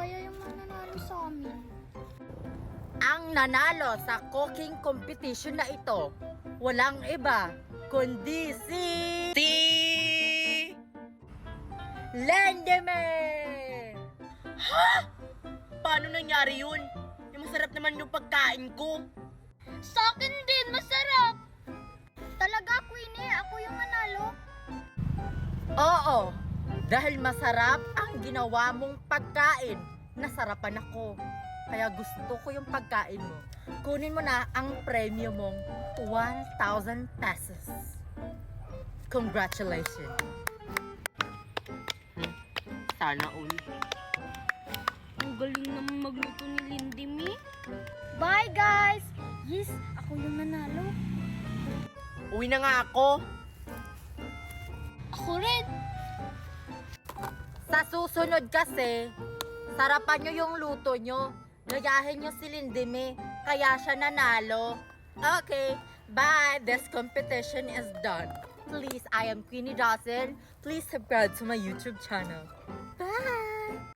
kaya yung mananalo sa amin? Ang nanalo sa cooking competition na ito, walang iba, kundi si Lendeme! Ha? Paano nangyari yun? Masarap naman yung pagkain ko. Sa akin din, masarap! Talaga, Queenie, ako yung nanalo? Oo, dahil masarap ang ginawa mong pagkain, nasarapan ako. Kaya gusto ko yung pagkain mo. Kunin mo na ang premyo mong 1,000 pesos. Congratulations! Sana all. Ang galing naman magluto ni Lindy Me. Bye, guys! Yes, ako yung nanalo. Uwi na nga ako. Ako rin. Sa susunod kasi, sarapan nyo yung luto nyo. Gayahin nyo si Lindime, kaya siya nanalo. Okay, bye! This competition is done. Please, I am Queenie Dawson. Please subscribe to my YouTube channel.